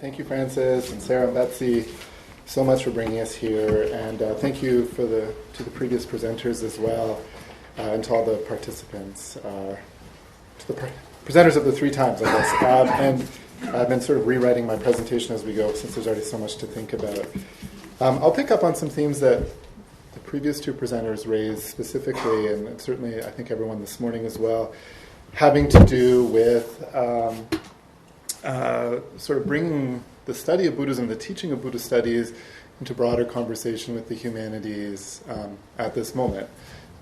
Thank you, Francis and Sarah and Betsy, so much for bringing us here, and thank you to the previous presenters as well, and to all the participants, to the presenters of the 3 times, I guess. And I've been sort of rewriting my presentation as we go, since there's already so much to think about. I'll pick up on some themes that the previous 2 presenters raised specifically, and certainly I think everyone this morning as well, having to do with sort of bringing the study of Buddhism, the teaching of Buddhist studies, into broader conversation with the humanities at this moment,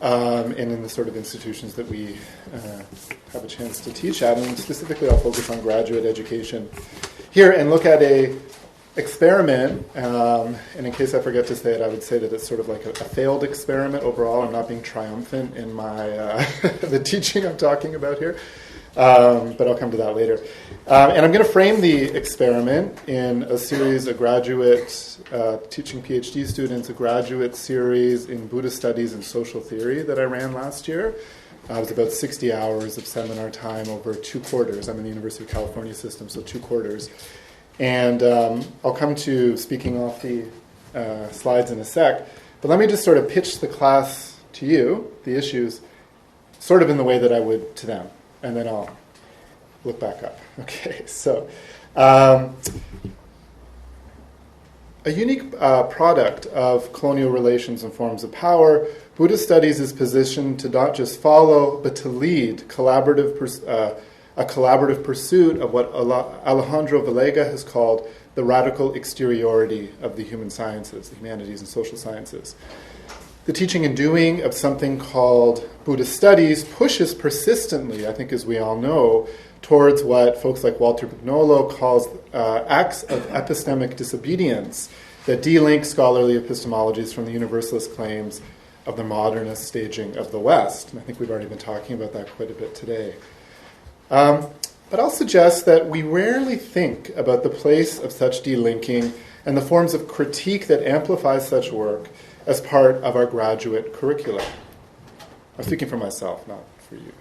and in the sort of institutions that we have a chance to teach at. And specifically, I'll focus on graduate education here and look at a experiment. And in case I forget to say it, I would say that it's sort of like a failed experiment overall. I'm not being triumphant in my the teaching I'm talking about here. But I'll come to that later. And I'm going to frame the experiment in a series of graduate, teaching PhD students, a graduate series in Buddhist studies and social theory that I ran last year. It was about 60 hours of seminar time over 2 quarters. I'm in the University of California system, so 2 quarters. And I'll come to speaking off the slides in a sec. But let me just sort of pitch the class to you, the issues, sort of in the way that I would to them. And then I'll look back up. Okay, so a unique product of colonial relations and forms of power, Buddhist studies is positioned to not just follow, but to lead a collaborative pursuit of what Alejandro Vilega has called the radical exteriority of the human sciences, the humanities and social sciences. The teaching and doing of something called Buddhist studies pushes persistently, I think as we all know, towards what folks like Walter Bugnolo calls acts of epistemic disobedience that de-link scholarly epistemologies from the universalist claims of the modernist staging of the West. And I think we've already been talking about that quite a bit today. But I'll suggest that we rarely think about the place of such de-linking and the forms of critique that amplify such work as part of our graduate curriculum. I'm speaking for myself, not for you.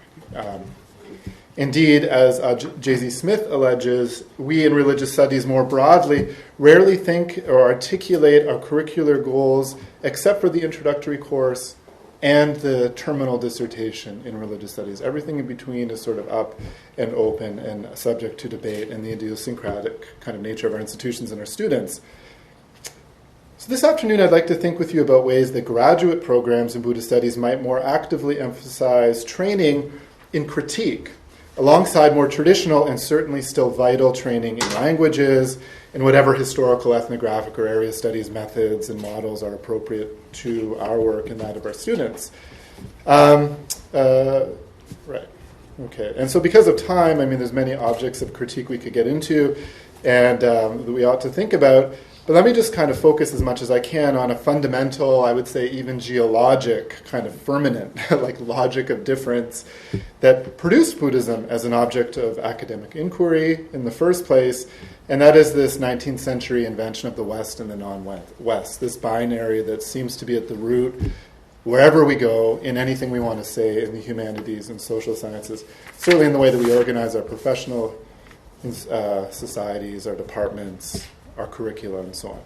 Indeed, as J.Z. Smith alleges, we in religious studies more broadly rarely think or articulate our curricular goals except for the introductory course and the terminal dissertation in religious studies. Everything in between is sort of up and open and subject to debate and the idiosyncratic kind of nature of our institutions and our students. So this afternoon, I'd like to think with you about ways that graduate programs in Buddhist studies might more actively emphasize training in critique, alongside more traditional and certainly still vital training in languages and whatever historical, ethnographic, or area studies methods and models are appropriate to our work and that of our students. Right. Okay. And so because of time, there's many objects of critique we could get into and that we ought to think about. But let me just kind of focus as much as I can on a fundamental, I would say even geologic kind of firmament, like logic of difference, that produced Buddhism as an object of academic inquiry in the first place, and that is this 19th century invention of the West and the non-West, this binary that seems to be at the root wherever we go in anything we want to say in the humanities and social sciences, certainly in the way that we organize our professional societies, our departments, our curriculum, and so on.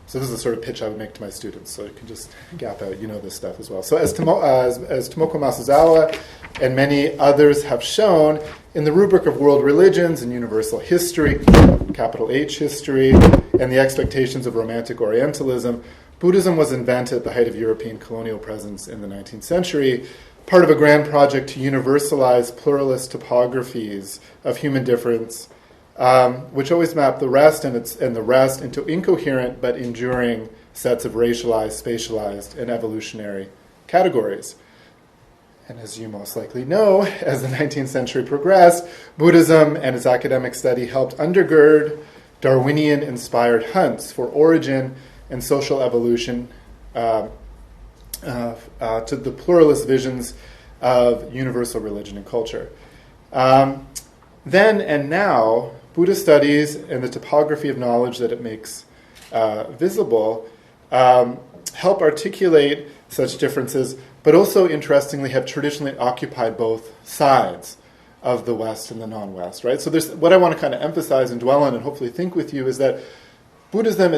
So this is the sort of pitch I would make to my students, so you can just gap out, you know this stuff as well. So as Tomoko Masuzawa and many others have shown, in the rubric of world religions and universal history, capital H history, and the expectations of romantic Orientalism, Buddhism was invented at the height of European colonial presence in the 19th century, part of a grand project to universalize pluralist topographies of human difference, which always map the rest and the rest into incoherent but enduring sets of racialized, spatialized, and evolutionary categories. And as you most likely know, as the 19th century progressed, Buddhism and its academic study helped undergird Darwinian-inspired hunts for origin and social evolution to the pluralist visions of universal religion and culture. Then and now, Buddhist studies and the topography of knowledge that it makes visible help articulate such differences, but also, interestingly, have traditionally occupied both sides of the West and the non-West, right? So there's what I want to kind of emphasize and dwell on and hopefully think with you is that Buddhism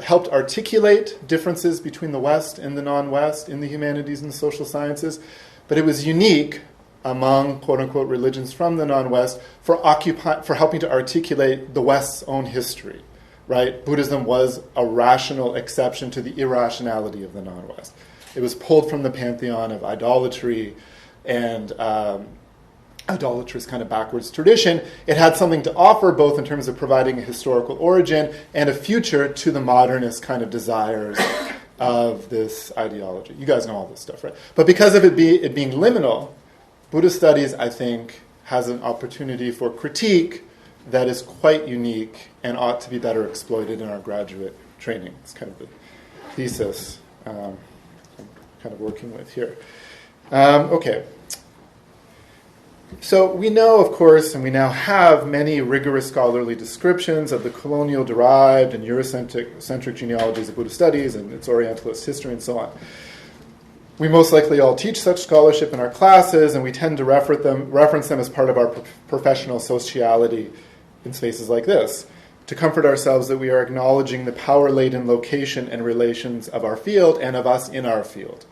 helped articulate differences between the West and the non-West in the humanities and the social sciences, but it was unique among quote-unquote religions from the non-West for helping to articulate the West's own history, right? Buddhism was a rational exception to the irrationality of the non-West. It was pulled from the pantheon of idolatry and idolatrous kind of backwards tradition. It had something to offer both in terms of providing a historical origin and a future to the modernist kind of desires of this ideology. You guys know all this stuff, right? But because of it being liminal, Buddhist studies, I think, has an opportunity for critique that is quite unique and ought to be better exploited in our graduate training. It's kind of the thesis I'm kind of working with here. Okay. So we know, of course, and we now have many rigorous scholarly descriptions of the colonial-derived and Eurocentric genealogies of Buddhist studies and its Orientalist history and so on. We most likely all teach such scholarship in our classes, and we tend to reference them as part of our professional sociality in spaces like this, to comfort ourselves that we are acknowledging the power-laden location and relations of our field and of us in our field.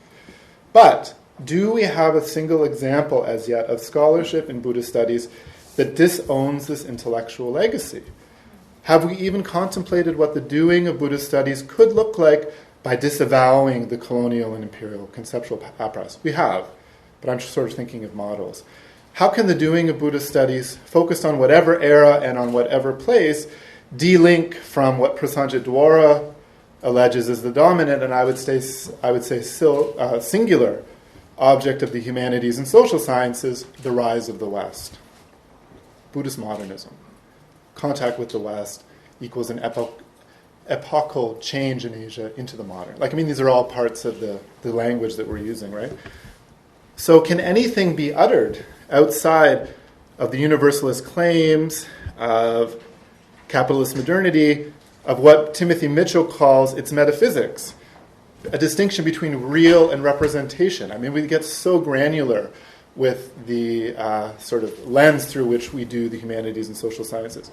But do we have a single example as yet of scholarship in Buddhist studies that disowns this intellectual legacy? Have we even contemplated what the doing of Buddhist studies could look like by disavowing the colonial and imperial conceptual apparatus? We have, but I'm sort of thinking of models. How can the doing of Buddhist studies, focused on whatever era and on whatever place, de-link from what Prasanjit Dwara alleges is the dominant, and I would say singular, object of the humanities and social sciences, the rise of the West? Buddhist modernism. Contact with the West equals an epochal change in Asia into the modern. These are all parts of the language that we're using, right? So can anything be uttered outside of the universalist claims of capitalist modernity, of what Timothy Mitchell calls its metaphysics? A distinction between real and representation. We get so granular with the sort of lens through which we do the humanities and social sciences.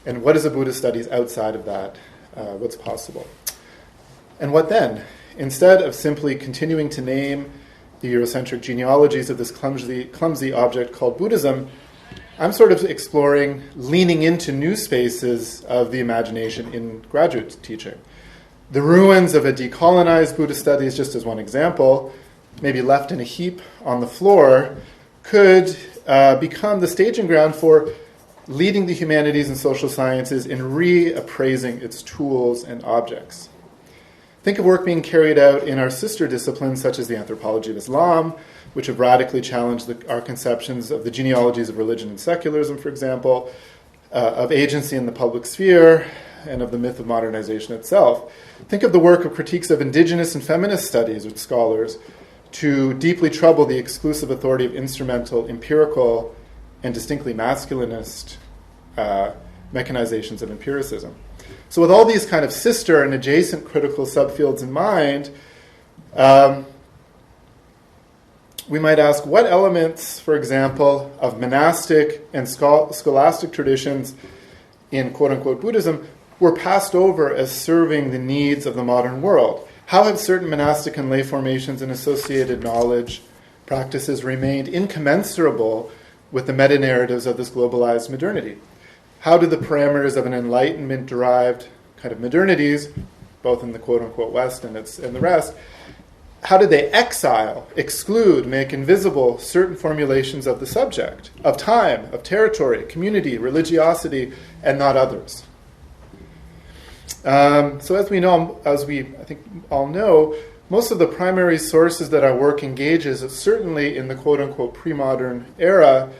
And what is the Buddhist studies outside of that? What's possible? And what then? Instead of simply continuing to name the Eurocentric genealogies of this clumsy object called Buddhism, I'm sort of exploring leaning into new spaces of the imagination in graduate teaching. The ruins of a decolonized Buddhist studies, just as one example, maybe left in a heap on the floor, could become the staging ground for leading the humanities and social sciences in reappraising its tools and objects. Think of work being carried out in our sister disciplines, such as the anthropology of Islam, which have radically challenged our conceptions of the genealogies of religion and secularism, for example, of agency in the public sphere, and of the myth of modernization itself. Think of the work of critiques of indigenous and feminist studies with scholars to deeply trouble the exclusive authority of instrumental, empirical, and distinctly masculinist mechanizations of empiricism. So with all these kind of sister and adjacent critical subfields in mind, we might ask what elements, for example, of monastic and scholastic traditions in quote-unquote Buddhism were passed over as serving the needs of the modern world. How have certain monastic and lay formations and associated knowledge practices remained incommensurable with the meta-narratives of this globalized modernity? How do the parameters of an enlightenment-derived kind of modernities, both in the quote-unquote West and the rest, how did they exile, exclude, make invisible certain formulations of the subject, of time, of territory, community, religiosity, and not others? So as we I think all know, most of the primary sources that our work engages, certainly in the quote-unquote pre-modern era,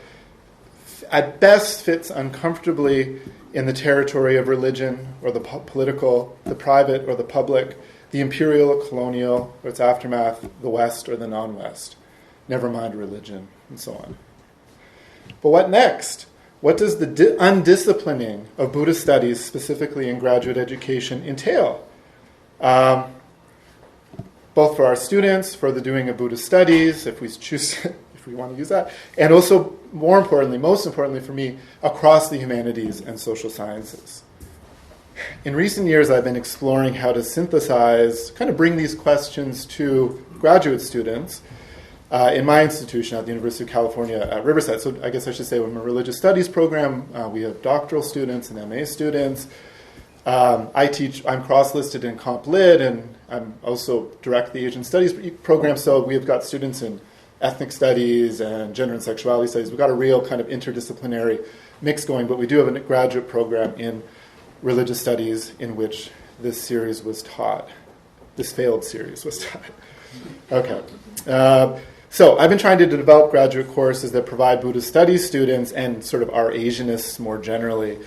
at best fits uncomfortably in the territory of religion or the political, the private or the public, the imperial or colonial or its aftermath, the West or the non-West, never mind religion, and so on. But what next? What does the undisciplining of Buddhist studies, specifically in graduate education, entail? Both for our students, for the doing of Buddhist studies, if we if we want to use that. And also, most importantly for me, across the humanities and social sciences. In recent years, I've been exploring how to synthesize, kind of bring these questions to graduate students in my institution at the University of California at Riverside. So I guess I should say I'm a religious studies program. We have doctoral students and MA students. I'm cross-listed in Comp Lit, and I'm also direct the Asian Studies program, so we've got students in ethnic studies and gender and sexuality studies. We've got a real kind of interdisciplinary mix going, but we do have a graduate program in religious studies in which this series was taught. This failed series was taught. Okay. So I've been trying to develop graduate courses that provide Buddhist studies students and sort of our Asianists more generally,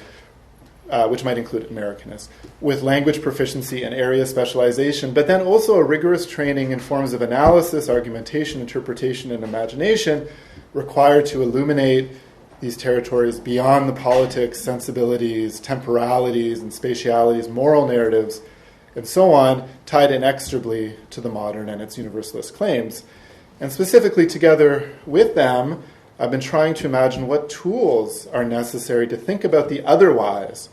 which might include Americanists, with language proficiency and area specialization, but then also a rigorous training in forms of analysis, argumentation, interpretation, and imagination required to illuminate these territories beyond the politics, sensibilities, temporalities, and spatialities, moral narratives, and so on, tied inextricably to the modern and its universalist claims. And specifically, together with them, I've been trying to imagine what tools are necessary to think about the otherwise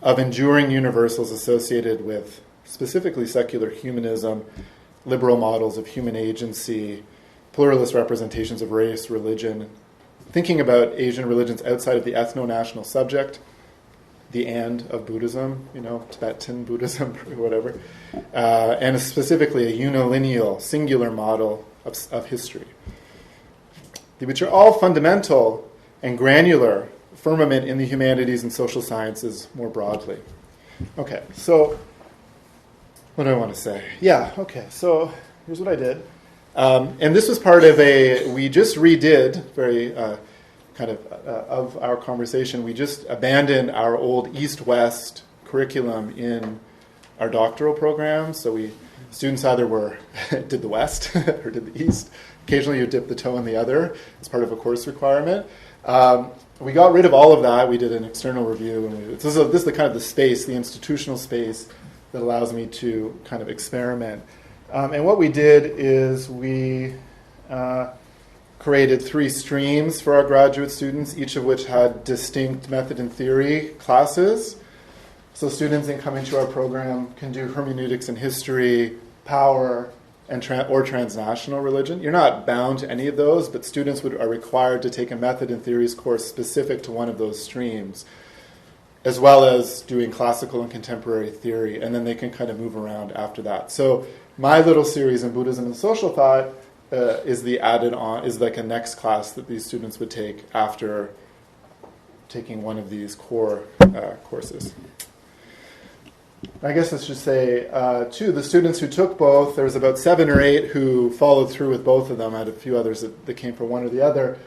of enduring universals associated with specifically secular humanism, liberal models of human agency, pluralist representations of race, religion, thinking about Asian religions outside of the ethno-national subject, the and of Buddhism, Tibetan Buddhism, or whatever, and specifically a unilineal, singular model of history, which are all fundamental and granular firmament in the humanities and social sciences more broadly. Okay, so what do I want to say? Yeah, okay, so here's what I did. And this was part of we just redid, very of our conversation, we just abandoned our old East-West curriculum in our doctoral program. So students either did the West or did the East. Occasionally you dip the toe in the other as part of a course requirement. We got rid of all of that. We did an external review. And this is the kind of the space, the institutional space that allows me to kind of experiment. And what we did is we created 3 streams for our graduate students, each of which had distinct method and theory classes. So students in coming to our program can do hermeneutics and history, power, or transnational religion. You're not bound to any of those, but students are required to take a method and theories course specific to one of those streams, as well as doing classical and contemporary theory, and then they can kind of move around after that. So my little series in Buddhism and Social Thought is like a next class that these students would take after taking one of these core courses. I guess I should say, too, the students who took both, there was about 7 or 8 who followed through with both of them. I had a few others that came for one or the other.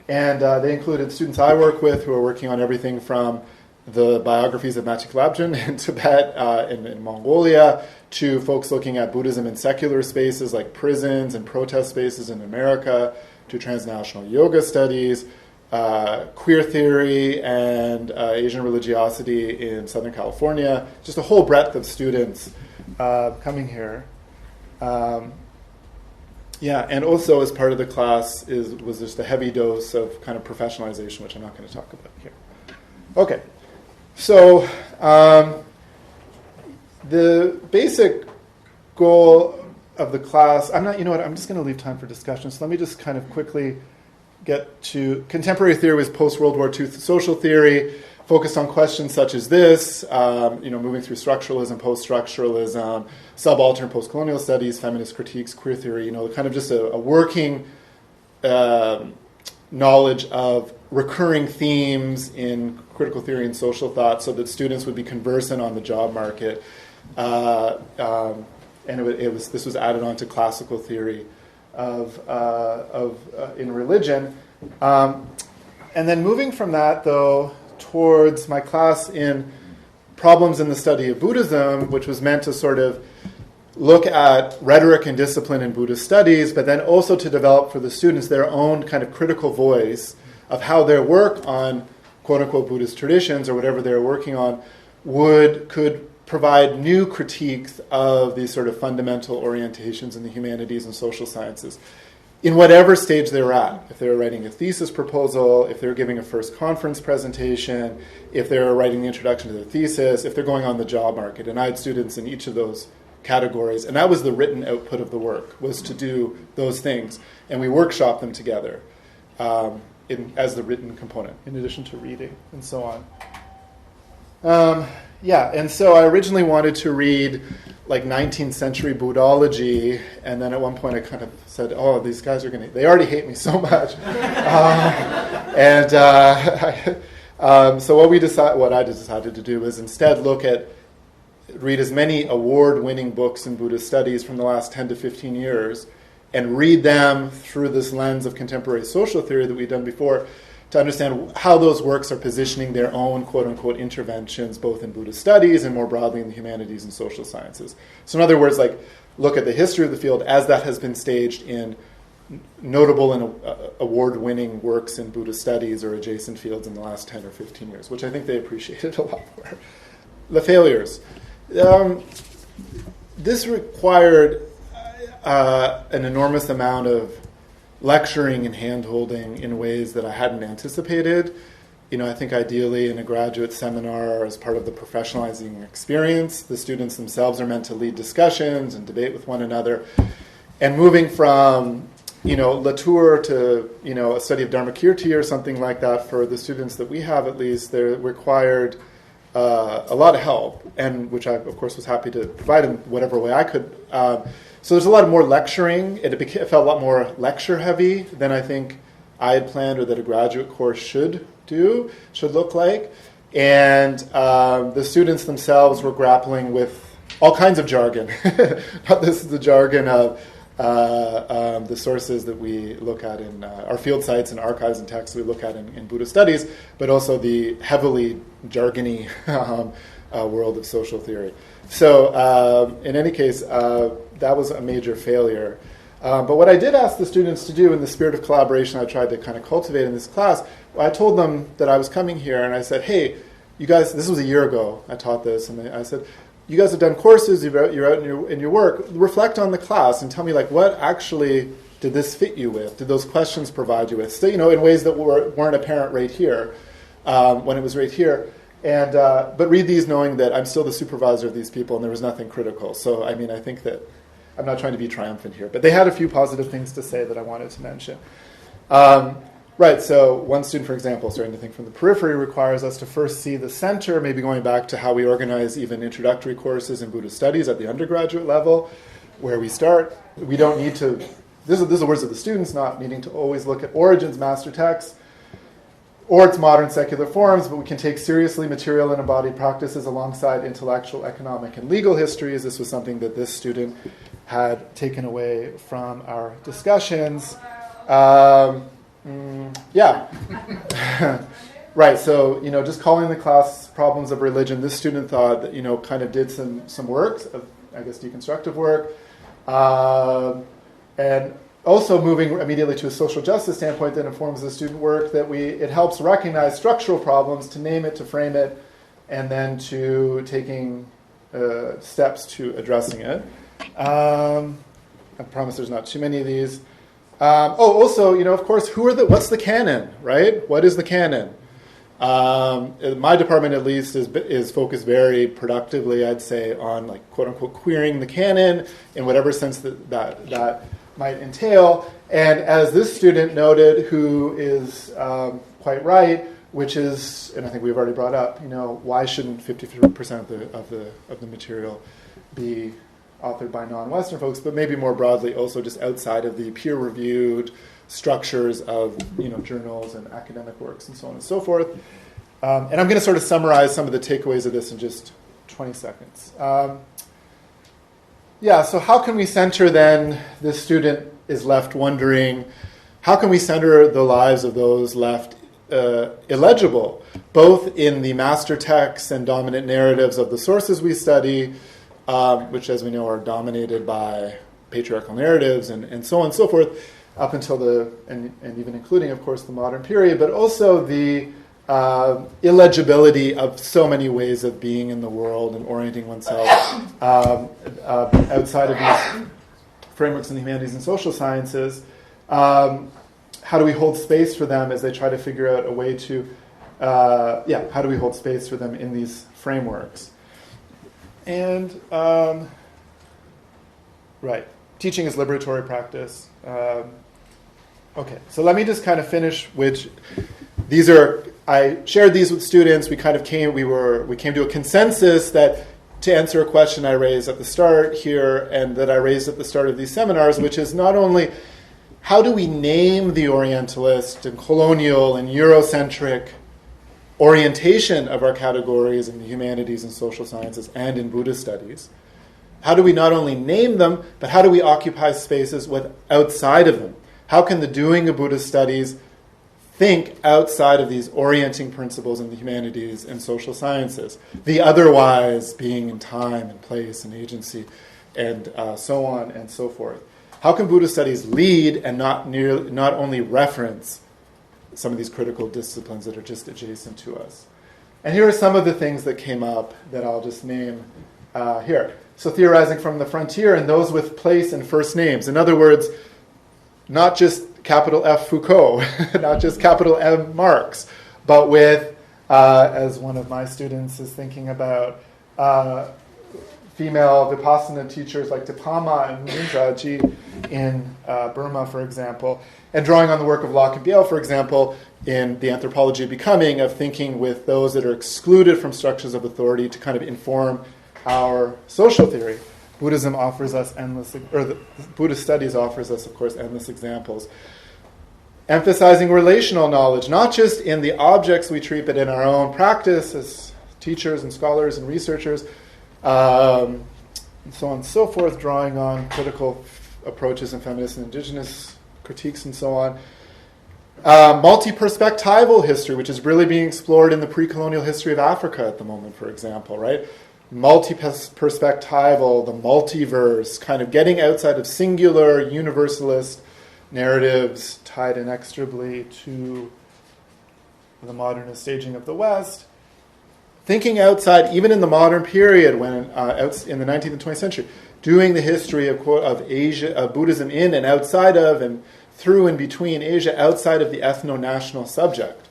And they included students I work with who are working on everything from the biographies of Matik Labdrön in Tibet, in Mongolia, to folks looking at Buddhism in secular spaces like prisons and protest spaces in America, to transnational yoga studies, queer theory, and Asian religiosity in Southern California. Just a whole breadth of students coming here. And also as part of the class was just a heavy dose of kind of professionalization, which I'm not going to talk about here. Okay, so the basic goal of the class, I'm just going to leave time for discussion, so let me just kind of quickly get to contemporary theory was post-World War II social theory, focused on questions such as this, moving through structuralism, post-structuralism, subaltern post-colonial studies, feminist critiques, queer theory, kind of just a working knowledge of recurring themes in critical theory and social thought so that students would be conversant on the job market. This was added on to classical theory in religion. And then moving from that, though, towards my class in Problems in the Study of Buddhism, which was meant to sort of look at rhetoric and discipline in Buddhist studies, but then also to develop for the students their own kind of critical voice of how their work on quote-unquote Buddhist traditions or whatever they're working on could provide new critiques of these sort of fundamental orientations in the humanities and social sciences. in whatever stage they were at. If they were writing a thesis proposal, if they were giving a first conference presentation, if they were writing the introduction to the thesis, if they're going on the job market. And I had students in each of those categories. And that was the written output of the work, was to do those things. And we workshopped them together as the written component, in addition to reading and so on. And so I originally wanted to read like 19th century Buddhology, and then at one point I kind of said, oh, these guys are they already hate me so much. So what I decided to do was instead read as many award-winning books in Buddhist studies from the last 10 to 15 years, and read them through this lens of contemporary social theory that we've done before, to understand how those works are positioning their own quote-unquote interventions, both in Buddhist studies and more broadly in the humanities and social sciences. So in other words, like, look at the history of the field as that has been staged in notable and award-winning works in Buddhist studies or adjacent fields in the last 10 or 15 years, which I think they appreciated a lot more. The failures. This required an enormous amount of lecturing and hand-holding in ways that I hadn't anticipated. I think ideally in a graduate seminar, as part of the professionalizing experience, the students themselves are meant to lead discussions and debate with one another. And moving from, Latour to, a study of Dharmakirti or something like that, for the students that we have at least, they required a lot of help, and which I, of course, was happy to provide in whatever way I could. So there's a lot more lecturing. It felt a lot more lecture-heavy than I think I had planned, or that a graduate course should look like. And the students themselves were grappling with all kinds of jargon. This is the jargon of the sources that we look at in our field sites and archives and texts we look at in Buddhist studies, but also the heavily jargony world of social theory. So in any case, that was a major failure. But what I did ask the students to do in the spirit of collaboration I tried to kind of cultivate in this class, I told them that I was coming here, and I said, hey, you guys, this was a year ago I taught this, and I said, you guys have done courses, you're out in your work, reflect on the class and tell me, like, what actually did this fit you with? Did those questions provide you with? So, in ways that weren't apparent right here, when it was right here. And but read these knowing that I'm still the supervisor of these people and there was nothing critical. So, I think that I'm not trying to be triumphant here. But they had a few positive things to say that I wanted to mention. Right, so one student, for example, starting to think from the periphery, requires us to first see the center, maybe going back to how we organize even introductory courses in Buddhist studies at the undergraduate level, where we start. We don't need to, this is the words of the students, not needing to always look at Origen's master texts or its modern secular forms, but we can take seriously material and embodied practices alongside intellectual, economic, and legal histories. This was something that this student had taken away from our discussions. Right, so, just calling the class Problems of Religion, this student thought that, kind of did some work, I guess deconstructive work, and also moving immediately to a social justice standpoint that informs the student work, that it helps recognize structural problems, to name it, to frame it, and then to taking steps to addressing it. I promise there's not too many of these. Also, of course, what's the canon, right? What is the canon? My department, at least, is focused very productively, I'd say, on, like, quote-unquote, queering the canon in whatever sense that might entail. And as this student noted, who is quite right, which is, and I think we've already brought up, why shouldn't 50% of the material be authored by non-Western folks, but maybe more broadly also just outside of the peer-reviewed structures of journals and academic works and so on and so forth. And I'm going to sort of summarize some of the takeaways of this in just 20 seconds. So how can we center then, this student is left wondering, how can we center the lives of those left illegible, both in the master texts and dominant narratives of the sources we study, which, as we know, are dominated by patriarchal narratives and so on and so forth, up until and even including, of course, the modern period, but also the illegibility of so many ways of being in the world and orienting oneself outside of these frameworks in the humanities and social sciences. How do we hold space for them as they try to figure out a way to, how do we hold space for them in these frameworks? And, right, teaching is liberatory practice. Okay, so let me just kind of finish with, I shared these with students. We came to a consensus that to answer a question I raised at the start here and that I raised at the start of these seminars, which is not only how do we name the Orientalist and colonial and Eurocentric orientation of our categories in the humanities and social sciences and in Buddhist studies? How do we not only name them, but how do we occupy spaces outside of them? How can the doing of Buddhist studies think outside of these orienting principles in the humanities and social sciences? The otherwise being in time and place and agency and so on and so forth. How can Buddhist studies lead and not only reference some of these critical disciplines that are just adjacent to us? And here are some of the things that came up that I'll just name here. So theorizing from the frontier and those with place and first names. In other words, not just capital F Foucault, not just capital M Marx, but with, as one of my students is thinking about, female Vipassana teachers like Dipama and Munjaji in Burma, for example, and drawing on the work of Locke and Biel, for example, in The Anthropology of Becoming, of thinking with those that are excluded from structures of authority to kind of inform our social theory. Buddhism offers us the Buddhist studies offers us, of course, endless examples. Emphasizing relational knowledge, not just in the objects we treat, but in our own practice as teachers and scholars and researchers, and so on and so forth, drawing on critical approaches in feminist and indigenous critiques and so on. Multi-perspectival history, which is really being explored in the pre-colonial history of Africa at the moment, for example, right? Multi-perspectival, the multiverse, kind of getting outside of singular universalist narratives tied inextricably to the modernist staging of the West. Thinking outside, even in the modern period, when in the 19th and 20th century, doing the history of Asia, of Buddhism in and outside of, and through and between Asia, outside of the ethno-national subject,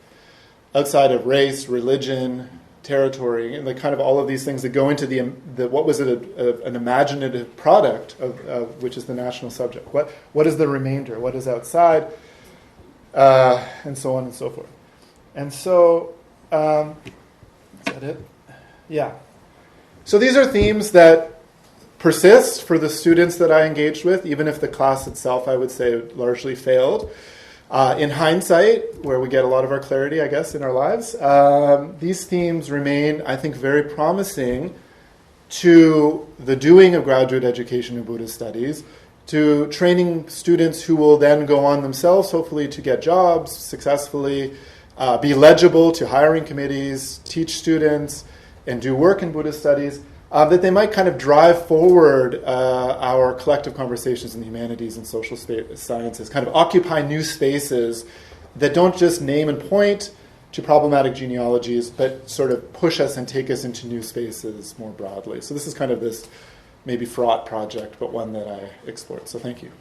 outside of race, religion, territory, and kind of all of these things that go into the what was it an imaginative product of which is the national subject. What is the remainder? What is outside? And so on and so forth. And so. Is that it? Yeah. So these are themes that persist for the students that I engaged with, even if the class itself, I would say, largely failed. In hindsight, where we get a lot of our clarity, I guess, in our lives, these themes remain, I think, very promising to the doing of graduate education in Buddhist studies, to training students who will then go on themselves, hopefully, to get jobs successfully, be legible to hiring committees, teach students, and do work in Buddhist studies, that they might kind of drive forward our collective conversations in the humanities and social sciences, kind of occupy new spaces that don't just name and point to problematic genealogies, but sort of push us and take us into new spaces more broadly. So this is kind of this maybe fraught project, but one that I explored. So thank you.